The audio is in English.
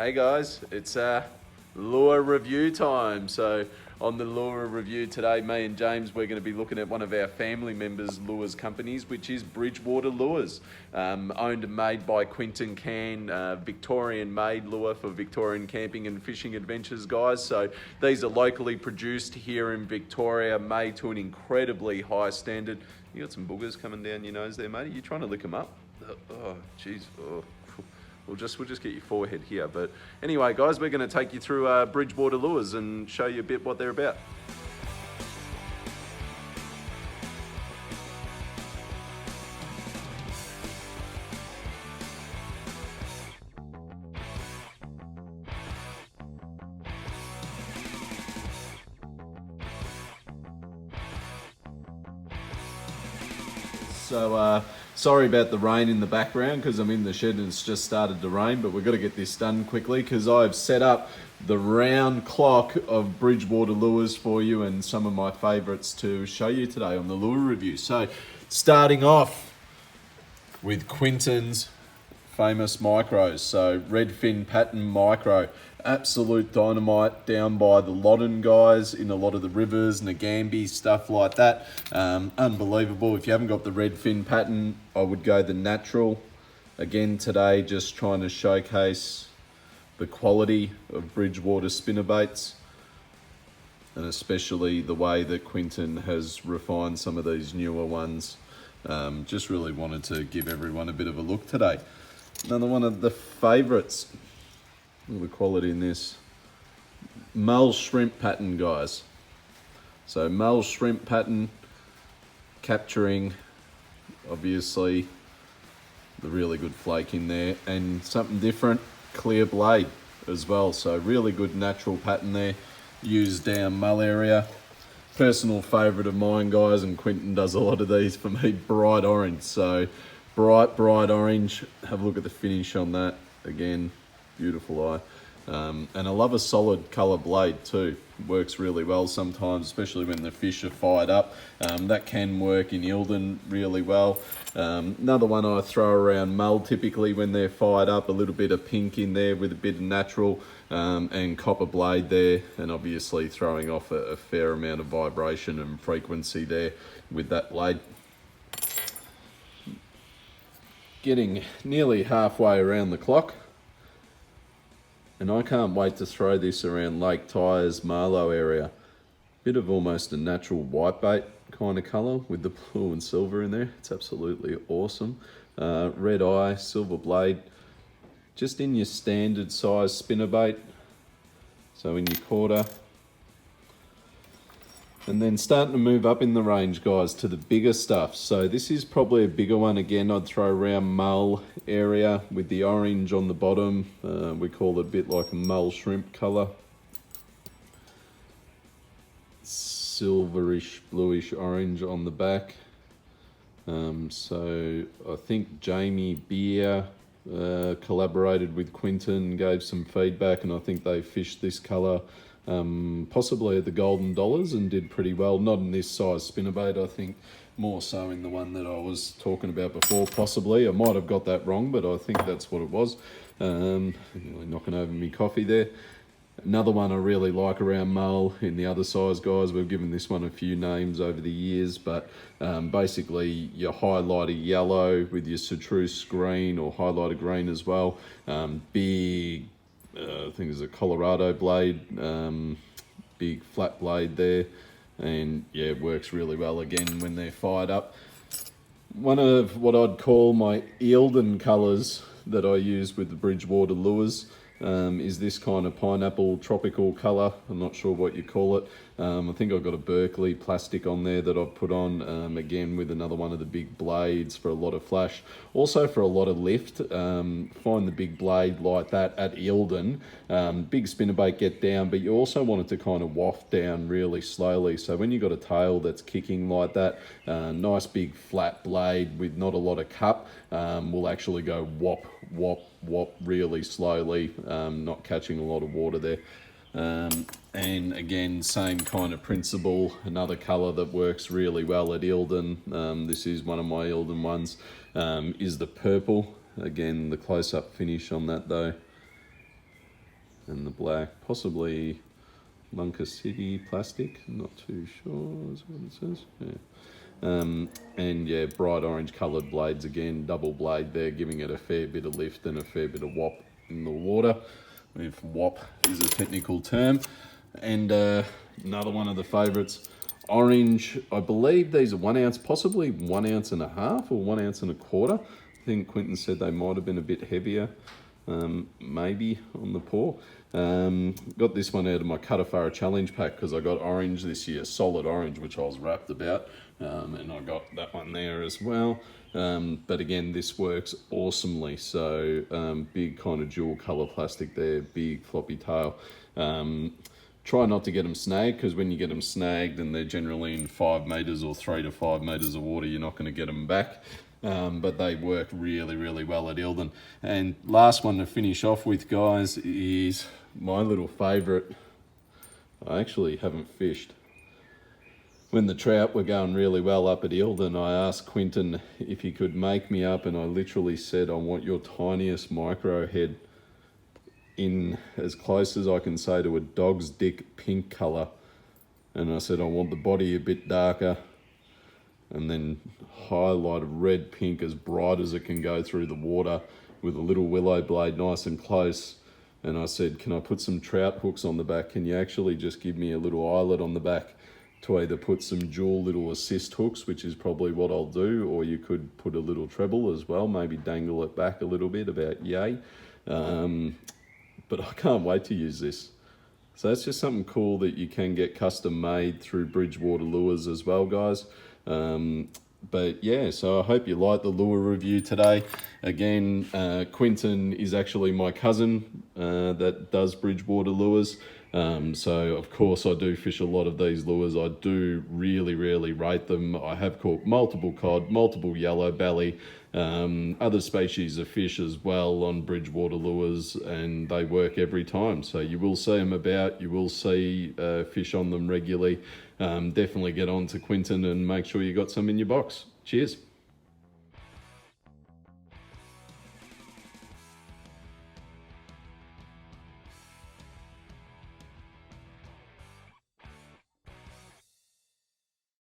Hey guys, it's lure review time. So on the lure review today, me and James, we're going to be looking at one of our family members' lures companies, which is Bridgewater Lures, owned and made by Quinton Can, Victorian-made lure for Victorian camping and fishing adventures, guys. So these are locally produced here in Victoria, made to an incredibly high standard. You got some boogers coming down your nose there, mate. Are you trying to lick them up? Oh, jeez. Oh. We'll just get your forehead here. But anyway, guys, we're going to take you through Bridgewater Lures and show you a bit what they're about. So, sorry about the rain in the background because I'm in the shed and it's just started to rain, but we've got to get this done quickly because I've set up the round clock of Bridgewater Lures for you and some of my favourites to show you today on the lure review. So, starting off with Quinton's famous micros. So, redfin pattern micro. Absolute dynamite down by the Loddon guys in a lot of the rivers, Nagambie, stuff like that. Unbelievable. If you haven't got the redfin pattern, I would go the natural. Again today, just trying to showcase the quality of Bridgewater spinnerbaits and especially the way that Quinton has refined some of these newer ones. Just really wanted to give everyone a bit of a look today. Another one of the favourites. All the quality in this. Mull shrimp pattern, guys. So mull shrimp pattern, capturing obviously the really good flake in there and something different, clear blade as well. So really good natural pattern there, used down mull area. Personal favourite of mine, guys, and Quinton does a lot of these for me, bright orange. So bright orange. Have a look at the finish on that. Again, beautiful eye. And I love a solid colour blade too. Works really well sometimes, especially when the fish are fired up. That can work in Eildon really well. Another one I throw around mull typically when they're fired up, a little bit of pink in there with a bit of natural and copper blade there, and obviously throwing off a fair amount of vibration and frequency there with that blade. Getting nearly halfway around the clock. And I can't wait to throw this around Lake Tyers, Marlow area. Bit of almost a natural whitebait kind of colour with the blue and silver in there. It's absolutely awesome. Red eye, silver blade. Just in your standard size spinnerbait. So in your quarter. And then starting to move up in the range, guys, to the bigger stuff. So this is probably a bigger one. Again, I'd throw around mull area with the orange on the bottom. We call it a bit like a mull shrimp colour. Silverish, bluish orange on the back. So I think Jamie Beer collaborated with Quinton, gave some feedback, and I think they fished this colour possibly at the Golden Dollars and did pretty well. Not in this size spinnerbait, I think more so in the one that I was talking about before, possibly. I might have got that wrong, but I think that's what it was. Nearly knocking over me coffee there. Another one I really like around mull in the other size, guys. We've given this one a few names over the years, but basically your highlighter yellow with your chartreuse green or highlighter green as well. Big, I think there's a Colorado blade, big flat blade there, and yeah, it works really well again when they're fired up. One of what I'd call my Eildon colours that I use with the Bridgewater Lures is this kind of pineapple tropical colour. I'm not sure what you call it. I think I've got a Berkeley plastic on there that I've put on, again with another one of the big blades for a lot of flash. Also for a lot of lift, find the big blade like that at Eildon. Big spinnerbait get down, but you also want it to kind of waft down really slowly. So when you've got a tail that's kicking like that, nice big flat blade with not a lot of cup will actually go whop, whop, whop really slowly, not catching a lot of water there. And again, same kind of principle. Another colour that works really well at Eildon, this is one of my Eildon ones, is the purple. Again, the close-up finish on that though. and the black, possibly Lunker City plastic, I'm not too sure is what it says. Yeah. And yeah, bright orange coloured blades again, double blade there, giving it a fair bit of lift and a fair bit of whop in the water, if whop is a technical term. And another one of the favourites, orange. I believe these are 1 ounce, possibly 1.5 ounces or 1.25 ounces. I think Quentin said they might have been a bit heavier, maybe on the pour. Got this one out of my Cutafara challenge pack because I got orange this year, solid orange, which I was rapt about, and I got that one there as well. But again, this works awesomely. So big kind of dual color plastic there, big floppy tail. Try not to get them snagged, because when you get them snagged and they're generally in 5 meters or 3 to 5 meters of water, you're not going to get them back. But they work really, really well at Eildon. And last one to finish off with, guys, is my little favourite. I actually haven't fished. When the trout were going really well up at Eildon, I asked Quentin if he could make me up, and I literally said, I want your tiniest micro head in as close as I can say to a dog's dick pink colour. And I said, I want the body a bit darker, and then highlight of red pink as bright as it can go through the water with a little willow blade nice and close. And I said, can I put some trout hooks on the back? Can you actually just give me a little eyelet on the back to either put some dual little assist hooks, which is probably what I'll do, or you could put a little treble as well, maybe dangle it back a little bit, about yay. But I can't wait to use this. So that's just something cool that you can get custom made through Bridgewater Lures as well, guys. But yeah, so I hope you liked the lure review today. Again, Quentin is actually my cousin that does Bridgewater Lures. So of course I do fish a lot of these lures. I do really rate them. I have caught multiple cod, multiple yellow belly, other species of fish as well on Bridgewater Lures, and they work every time. So you will see them about, you will see fish on them regularly. Definitely get on to Quentin and make sure you got some in your box. Cheers.